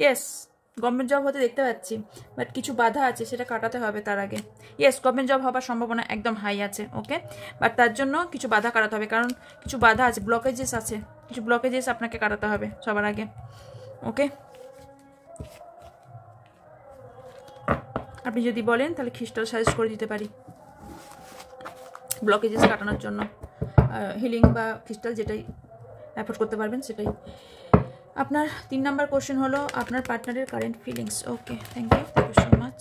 Yes, government job হতে দেখতে পাচ্ছি, বাট কিছু বাধা আছে, সেটা কাটাতে হবে তার আগে। ইয়েস, গভর্নমেন্ট জব হওয়ার সম্ভাবনা একদম হাই আছে, ওকে, বাট তার জন্য কিছু বাধা কাটাতে হবে, কারণ কিছু বাধা আছে, ব্লকেজেস আছে, কিছু ব্লকেজেস আপনাকে কাটাতে হবে সবার আগে, ওকে। আপনি যদি বলেন তাহলে খ্রিস্টাল সাজেস্ট করে দিতে পারি ব্লকেজেস কাটানোর জন্য, হিলিং বা খ্রিস্টাল যেটাই অ্যাফোর্ড করতে পারবেন সেটাই। আপনার 3 নাম্বার কোশ্চেন হলো আপনার পার্টনারের current feelings. Okay, thank you so much.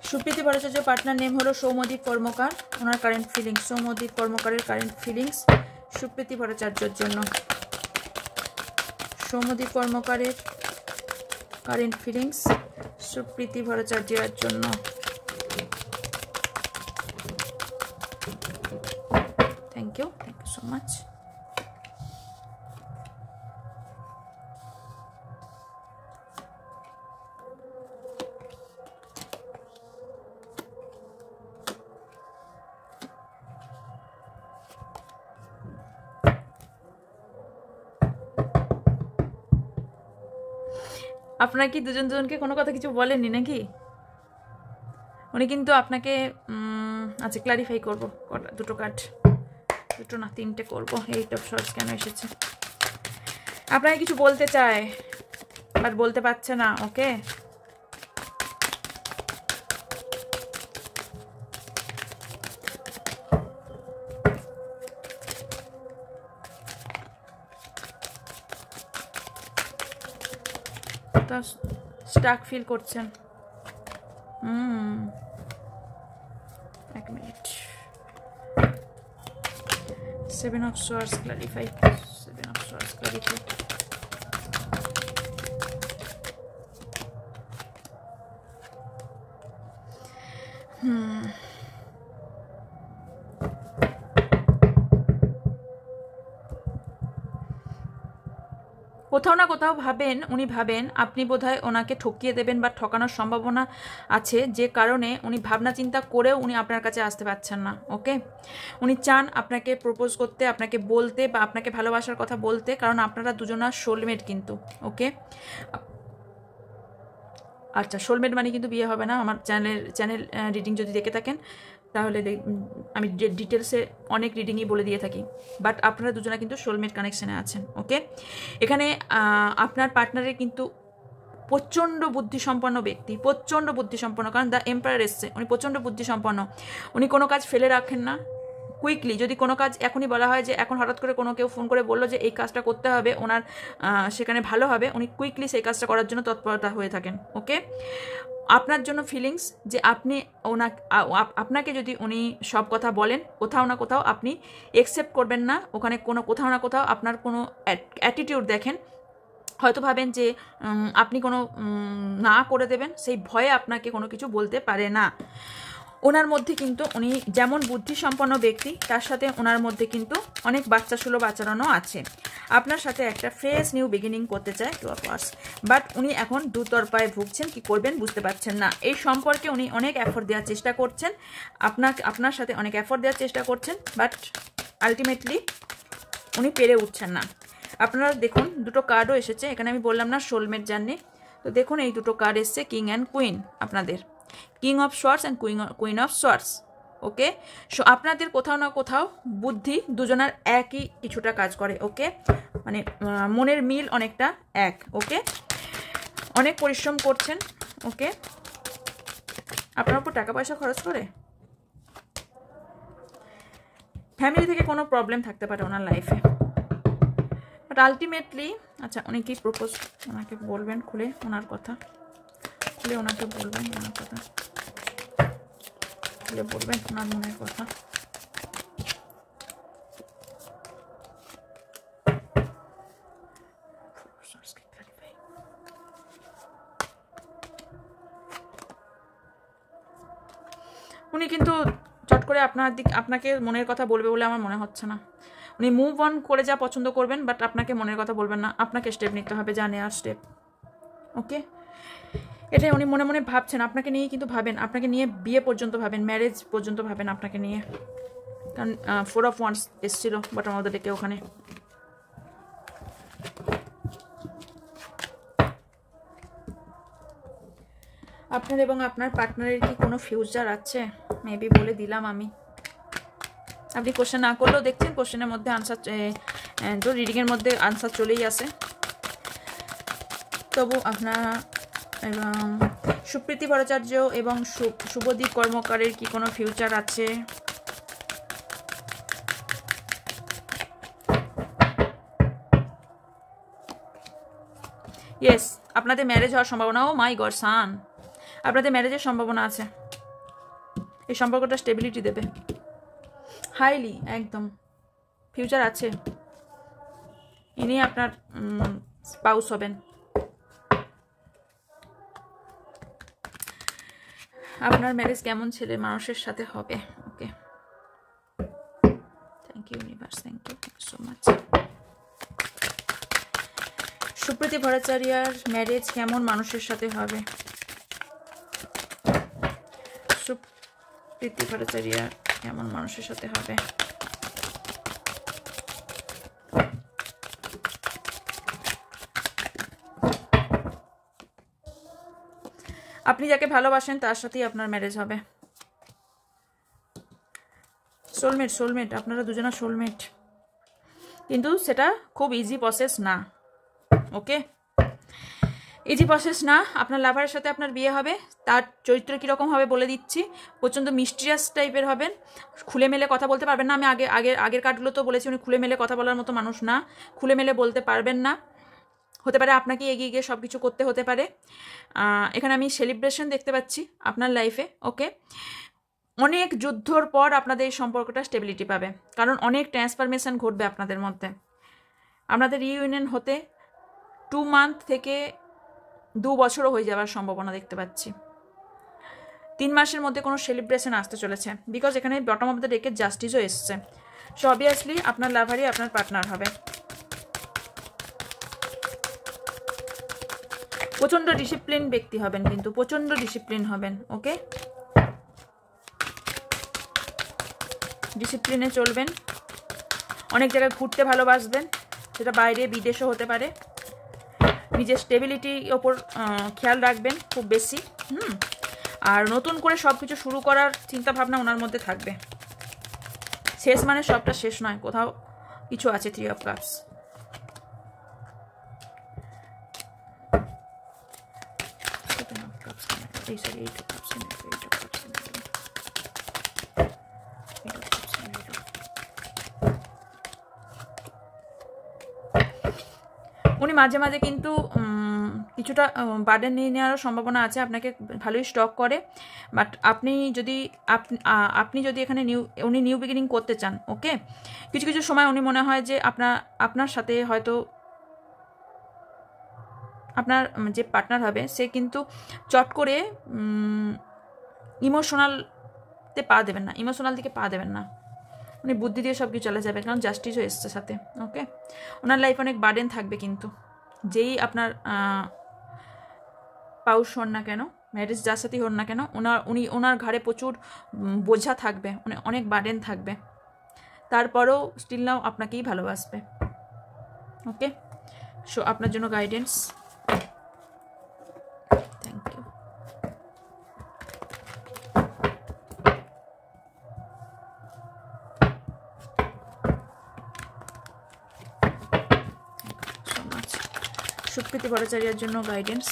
Supriti Bhattacharya partner name হলো সৌম্যদীপ কর্মকার, ওনার কারেন্ট ফিলিংস, সৌম্যদীপ কর্মকারের কারেন্ট ফিলিংস সুপ্রীতি ভট্টাচার্যর জন্য। সৌম্যদীপ কর্মকারের কারেন্ট ফিলিংস সুপ্রীতি ভট্টাচার্যের জন্য। Thank you so much. আপনারা কি দুজনকে কোনো কথা কিছু বলেননি নাকি? উনি কিন্তু আপনাকে আচ্ছা ক্লারিফাই করবো, দুটো কার্ড, দুটো না 3টে করবো। এইট অফ শর্টস কেন এসেছে? আপনাকে কিছু বলতে চায় বাট বলতে পারছে না, ওকে। স্টাক ফিল করছেন। এক minute, 7 of swords clarify, 7 of swords clarify। কোথাও না কোথাও উনি ভাবেন আপনি বোধহয় ওনাকে ঠকিয়ে দেবেন বা ঠকানোর সম্ভাবনা আছে, যে কারণে উনি ভাবনা চিন্তা করেও উনি আপনার কাছে আসতে পারছেন না, ওকে। উনি চান আপনাকে প্রপোজ করতে, আপনাকে বলতে বা আপনাকে ভালোবাসার কথা বলতে, কারণ আপনারা দুজনা সোলমেট কিন্তু, ওকে। আচ্ছা, সোলমেট মানে কিন্তু বিয়ে হবে না। আমার চ্যানেল রিডিং যদি দেখে থাকেন তাহলে আমি ডিটেলসে অনেক রিডিংই বলে দিয়ে থাকি, বাট আপনারা দুজনা কিন্তু সোলমেট কানেকশানে আছেন, ওকে। এখানে আপনার পার্টনারের কিন্তু প্রচণ্ড বুদ্ধিসম্পন্ন ব্যক্তি, প্রচণ্ড বুদ্ধিসম্পন্ন, কারণ দ্য এম্পায়ার এসছে, উনি প্রচণ্ড বুদ্ধিসম্পন্ন। উনি কোনো কাজ ফেলে রাখেন না কুইকলি। যদি কোনো কাজ এখনই বলা হয় যে এখন হঠাৎ করে কোনো কেউ ফোন করে বললো যে এই কাজটা করতে হবে, ওনার সেখানে ভালো হবে, উনি কুইকলি সেই কাজটা করার জন্য তৎপরতা হয়ে থাকেন, ওকে। আপনার জন্য ফিলিংস যে আপনাকে যদি উনি সব কথা বলেন, কোথাও না কোথাও আপনি একসেপ্ট করবেন না, ওখানে কোথাও না কোথাও আপনার কোনো অ্যাটিটিউড দেখেন, হয়তো ভাবেন যে আপনি কোনো না করে দেবেন, সেই ভয়ে আপনাকে কোনো কিছু বলতে পারে না। ওনার মধ্যে কিন্তু উনি যেমন বুদ্ধিসম্পন্ন ব্যক্তি, তার সাথে ওনার মধ্যে কিন্তু অনেক বাচ্চাসুলভ আচরণও আছে। আপনার সাথে একটা ফ্রেশ নিউ বিগিনিং করতে চায় টু অফ ওয়ান্স, বাট উনি এখন দুতরফায় ভুগছেন, কি করবেন বুঝতে পারছেন না। এই সম্পর্কে উনি অনেক এফোর্ট দেওয়ার চেষ্টা করছেন, আপনার সাথে অনেক এফোর্ট দেওয়ার চেষ্টা করছেন, বাট আলটিমেটলি উনি পেরে উঠছেন না। আপনারা দেখুন দুটো কার্ডও এসেছে এখানে, আমি বললাম না সোলমেট জার্নি, তো দেখুন এই দুটো কার্ড এসছে, কিং অ্যান্ড কুইন, আপনাদের king of swords and queen of swords, okay. So আপনাদের কোথাও না কোথাও বুদ্ধি দুজনের একই কিছুটা কাজ করে। ওকে, মানে মনের মিল অনেকটা এক। ওকে, অনেক পরিশ্রম করছেন। ওকে, আপনার উপর টাকা পয়সা খরচ করে। ফ্যামিলি থেকে কোনো প্রবলেম থাকতে পারে ওনার লাইফে, বাট আলটিমেটলি আচ্ছা উনি কি প্রপোজ ওনাকে বলবেন, খুলে ওনার কথা খুলে ওনাকে বলবেন, ওনার কথা খুলে বলবেন, ওনার মনের কথা। উনি কিন্তু চট করে আপনাকে মনের কথা বলবে বলে আমার মনে হচ্ছে না। উনি মুভ অন করে যা পছন্দ করবেন, বাট আপনাকে মনের কথা বলবেন না। আপনাকে স্টেপ নিতে হবে, যা নেওয়ার স্টেপ। ওকে, এটাই উনি মনে মনে ভাবছেন, আপনাকে নিয়ে কিন্তু ভাবেন, আপনাকে নিয়ে বিয়ে পর্যন্ত ভাবেন, ম্যারেজ পর্যন্ত ভাবেন আপনাকে নিয়ে। কারণ 4 of Wands এসেছিল বটম অফ দ্য ডেকে ওখানে। আপনার এবং আপনার পার্টনারের কি কোনো ফিউচার আছে? মেবি বলে দিলাম আমি। আপনি কোশ্চেন না করলেও দেখছেন কোশ্চেনের মধ্যে আনসার, তো রিডিংয়ের মধ্যে আনসার চলেই আসে। তবু আপনার এবং সুপ্রীতি ভট্টাচার্য এবং শুভদীপ কর্মকারের কি কোনো ফিউচার আছে? ইয়েস, আপনাদের ম্যারেজ হওয়ার সম্ভাবনা। ও মাই গড সান, আপনাদের ম্যারেজের সম্ভাবনা আছে। এই সম্পর্কটা স্টেবিলিটি দেবে হাইলি, একদম ফিউচার আছে। ইনি আপনার স্পাউস হবেন। আপনার ম্যারেজ কেমন ছেলে মানুষের সাথে হবে? Okay, thank you universe, thank you so much. Supriti ভট্টাচার্যের ম্যারেজ কেমন মানুষের সাথে হবে? সুপ্রীতি ভট্টাচার্য কেমন মানুষের সাথে হবে? আপনি যাকে ভালোবাসেন তার সাথেই আপনার ম্যারেজ হবে। সোলমেট, সোলমেট, আপনারা দুজনা সোলমেট, কিন্তু সেটা খুব ইজি প্রসেস না। ওকে, ইজি প্রসেস না। আপনার লাভারের সাথে আপনার বিয়ে হবে, তার চরিত্র কীরকম হবে বলে দিচ্ছি। প্রচণ্ড মিস্টিরিয়াস টাইপের হবেন, খুলে মেলে কথা বলতে পারবেন না। আমি আগের কার্ডগুলো তো বলেছি উনি খুলে মেলে কথা বলার মতো মানুষ না, খুলে মেলে বলতে পারবেন না। হতে পারে আপনাকে এগিয়ে গিয়ে সব কিছু করতে হতে পারে। এখানে আমি সেলিব্রেশন দেখতে পাচ্ছি আপনার লাইফে। ওকে, অনেক যুদ্ধর পর আপনাদের এই সম্পর্কটা স্টেবিলিটি পাবে, কারণ অনেক ট্রান্সফরমেশন ঘটবে আপনাদের মধ্যে। আপনাদের রিইউনিয়ন হতে 2 মান্থ থেকে 2 বছরও হয়ে যাওয়ার সম্ভাবনা দেখতে পাচ্ছি। 3 মাসের মধ্যে কোনো সেলিব্রেশন আসতে চলেছে, বিকজ এখানে বটম অফ দ্য ডেকে জাস্টিসও এসছে। সো অবভিয়াসলি আপনার লাভারই আপনার পার্টনার হবে। প্রচণ্ড ডিসিপ্লিন ব্যক্তি হবেন, কিন্তু প্রচণ্ড ডিসিপ্লিন হবেন। ওকে, ডিসিপ্লিনে চলবেন, অনেক জায়গায় ঘুরতে ভালোবাসবেন, সেটা বাইরে বিদেশও হতে পারে। নিজের স্টেবিলিটির ওপর খেয়াল রাখবেন খুব বেশি। আর নতুন করে সব কিছু শুরু করার চিন্তাভাবনা ওনার মধ্যে থাকবে। শেষ মানে সবটা শেষ নয়, কোথাও কিছু আছে। 3 of Cups, উনি মাঝে মাঝে কিন্তু কিছুটা বার্ডেন নিয়ে নেওয়ারও সম্ভাবনা আছে। আপনাকে ভালোই স্টক করে, বাট আপনি যদি এখানে উনি নিউ বিগিনিং করতে চান। ওকে, কিছু কিছু সময় উনি মনে হয় যে আপনার সাথে হয়তো আপনার যে পার্টনার হবে সে কিন্তু চট করে ইমোশনালতে পা দেবেন না, ইমোশনাল দিকে পা দেবেন না। উনি বুদ্ধি দিয়ে সব কিছু চলে যাবে, কারণ জাস্টিসও এসছে সাথে। ওকে, ওনার লাইফ অনেক বার্ডেন থাকবে, কিন্তু যেই আপনার পাউস হন না কেন, ম্যারেজ যার সাথেই হন না কেন, ওনার ঘাড়ে প্রচুর বোঝা থাকবে, অনেক বার্ডেন থাকবে। তারপরেও স্টিল নাও আপনাকেই ভালোবাসবে। ওকে, সো আপনার জন্য গাইডেন্স। Thank you. সুকৃতি ভট্টাচার্যের জন্য guidance.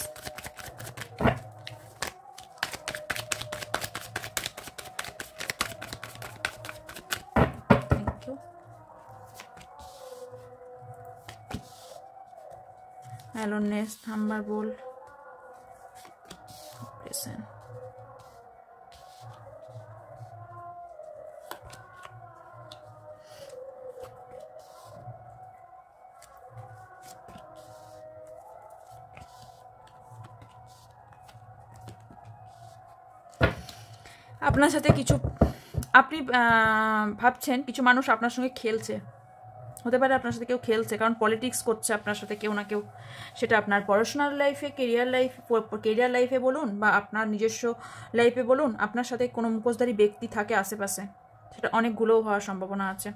Thank you. Aloneness, number বল, আপনার সাথে কিছু আপনি ভাবছেন কিছু মানুষ আপনার সঙ্গে খেলছে, হতে পারে আপনার সাথে কেউ খেলছে, কারণ পলিটিক্স করছে আপনার সাথে কেউ না কেউ, সেটা আপনার পড়াশোনার লাইফে, কেরিয়ার লাইফে বলুন বা আপনার নিজস্ব লাইফে বলুন, আপনার সাথে কোনো মুখোশধারী ব্যক্তি থাকে আশেপাশে, সেটা অনেকগুলোও হওয়ার সম্ভাবনা আছে।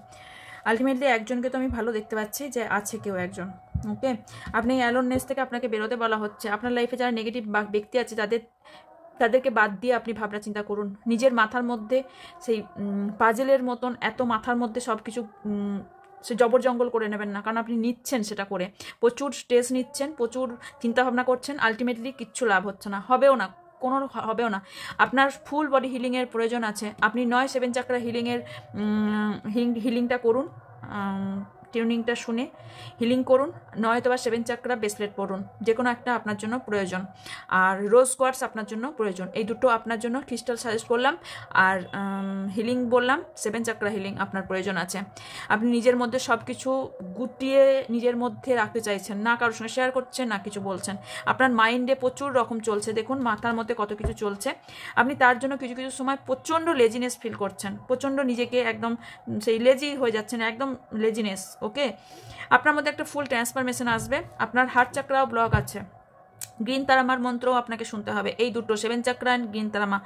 আলটিমেটলি একজনকে তো আমি ভালো দেখতে পাচ্ছি যে আছে কেউ একজন, ওকে। আপনি অ্যালোননেস থেকে আপনাকে বেরোতে বলা হচ্ছে। আপনার লাইফে যারা নেগেটিভ ব্যক্তি আছে তাদেরকে বাদ দিয়ে আপনি ভাবনা চিন্তা করুন। নিজের মাথার মধ্যে সেই পাজেলের মতন এত মাথার মধ্যে সব কিছু সে জবর জঙ্গল করে নেবেন না, কারণ আপনি নিচ্ছেন সেটা করে, প্রচুর স্ট্রেস নিচ্ছেন, প্রচুর চিন্তাভাবনা করছেন, আলটিমেটলি কিচ্ছু লাভ হচ্ছে না, হবেও না, কোনো হবেও না। আপনার ফুল বডি হিলিংয়ের প্রয়োজন আছে। আপনি 9-7 চাকরা হিলিংটা করুন, টিউনিংটা শুনে হিলিং করুন, নয়তো বা 7 চাকরা ব্রেসলেট পরুন, যে কোনো একটা আপনার জন্য প্রয়োজন। আর রোজ কোয়ার্টস আপনার জন্য প্রয়োজন। এই দুটো আপনার জন্য ক্রিস্টাল সাজেস্ট করলাম। আর হিলিং বললাম, 7 চাকরা হিলিং আপনার প্রয়োজন আছে। আপনি নিজের মধ্যে সব কিছু গুটিয়ে নিজের মধ্যে রাখতে চাইছেন না, কারোর সঙ্গে শেয়ার করছেন না, কিছু বলছেন। আপনার মাইন্ডে প্রচুর রকম চলছে, দেখুন মাথার মধ্যে কত কিছু চলছে। আপনি তার জন্য কিছু কিছু সময় প্রচণ্ড লেজিনেস ফিল করছেন, প্রচণ্ড নিজেকে একদম সেই লেজি হয়ে যাচ্ছেন, একদম লেজিনেস, ওকে। আপনার মধ্যে একটা ফুল ট্রান্সফরমেশন আসবে। আপনার হার্ট চাকরাও ব্লক আছে, গ্রিন তারামার মন্ত্রও আপনাকে শুনতে হবে। এই দুটো 7 চাকরা অ্যান্ড গ্রিন তারামা,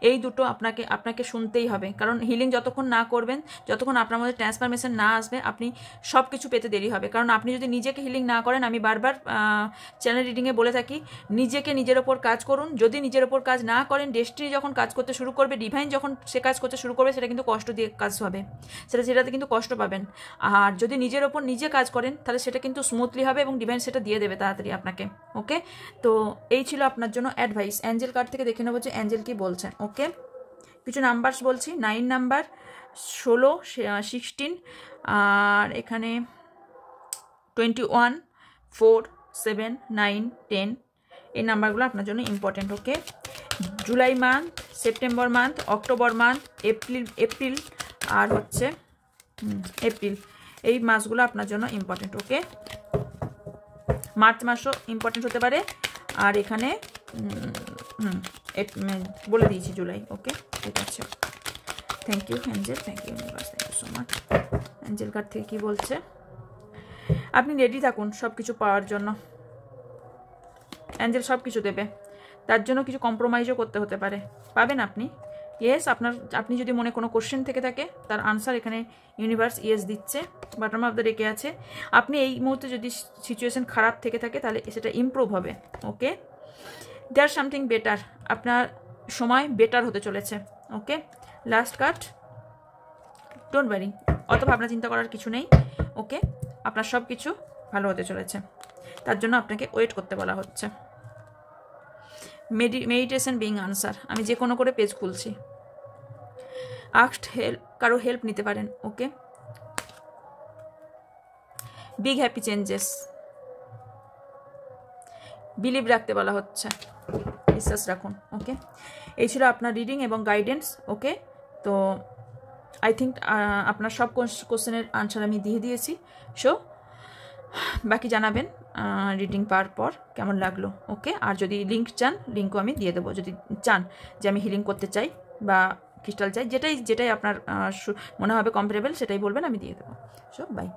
এই দুটো আপনাকে শুনতেই হবে, কারণ হিলিং যতক্ষণ না করবেন, যতক্ষণ আপনার মধ্যে ট্রান্সফরমেশন না আসবে, আপনি সব কিছু পেতে দেরি হবে। কারণ আপনি যদি নিজেকে হিলিং না করেন, আমি বারবার চ্যানেল রিডিংয়ে বলে থাকি, নিজের ওপর কাজ করুন। যদি নিজের ওপর কাজ না করেন, ডেস্টিনি যখন কাজ করতে শুরু করবে, ডিভাইন যখন সে কাজ করতে শুরু করবে, সেটা কিন্তু কষ্ট দিয়ে কাজ হবে, সেটাতে কিন্তু কষ্ট পাবেন। আর যদি নিজের ওপর নিজে কাজ করেন, তাহলে সেটা কিন্তু স্মুথলি হবে এবং ডিভাইন সেটা দিয়ে দেবে তাড়াতাড়ি আপনাকে, ওকে। তো এই ছিল আপনার জন্য অ্যাডভাইস। অ্যাঞ্জেল কার্ড থেকে দেখে নেবো যে অ্যাঞ্জেল কি বলছেন, ওকে। কিছু নাম্বারস বলছি, 9 নাম্বার, 16, 16, আর এখানে 21, 4, 7, 9, 10, এই নাম্বারগুলো আপনার জন্য important, okay. July month, September month, October month, April আর হচ্ছে এপ্রিল, এই মাসগুলো আপনার জন্য ইম্পর্টেন্ট, ওকে। মার্চ মাসও ইম্পর্টেন্ট হতে পারে। আর এখানে বলে দিয়েছি জুলাই, ওকে, ঠিক আছে। Thank you angel, thank you universe, thank you so much. Angel card থেকে কী বলছে, আপনি রেডি থাকুন সব কিছু পাওয়ার জন্য। অ্যাঞ্জেল সব কিছু দেবে, তার জন্য কিছু কম্প্রোমাইজও করতে হতে পারে, পাবেন আপনি। ইয়েস, আপনি যদি মনে কোনো কোশ্চেন থেকে থাকে, তার আনসার এখানে ইউনিভার্স ইয়েস দিচ্ছে, বটম অফ দ্য রেখে আছে। আপনি এই মুহূর্তে যদি সিচুয়েশন খারাপ থেকে থাকে, তাহলে সেটা ইমপ্রুভ হবে, ওকে। দেয়ার সামথিং বেটার, আপনার সময় বেটার হতে চলেছে, ওকে। লাস্ট কার্ড, ডোন্ট ওয়ারি, অত ভাবনা চিন্তা করার কিছু নেই, ওকে। আপনার সব কিছু ভালো হতে চলেছে, তার জন্য আপনাকে ওয়েট করতে বলা হচ্ছে। মেডিটেশন বিং আনসার, আমি যে কোনো করে পেজ খুলছি। আস্কড হেল্প, কারো হেল্প নিতে পারেন, ওকে। বিগ হ্যাপি চেঞ্জেস, বিলিভ রাখতে বলা হচ্ছে, বিশ্বাস রাখুন, ওকে। এই ছিল আপনার রিডিং এবং গাইডেন্স, ওকে। তো আই থিঙ্ক আপনার সব কোশ্চেনের আনসার আমি দিয়ে দিয়েছি। সো বাকি জানাবেন রিডিং পাওয়ার পর কেমন লাগলো, ওকে। আর যদি লিঙ্ক চান, লিঙ্কও আমি দিয়ে দেবো। যদি চান যে আমি হিলিং করতে চাই বা ক্রিস্টাল চাই, যেটাই আপনার মনে হবে কমফোর্টেবল, সেটাই বলবেন, আমি দিয়ে দেবো। So by.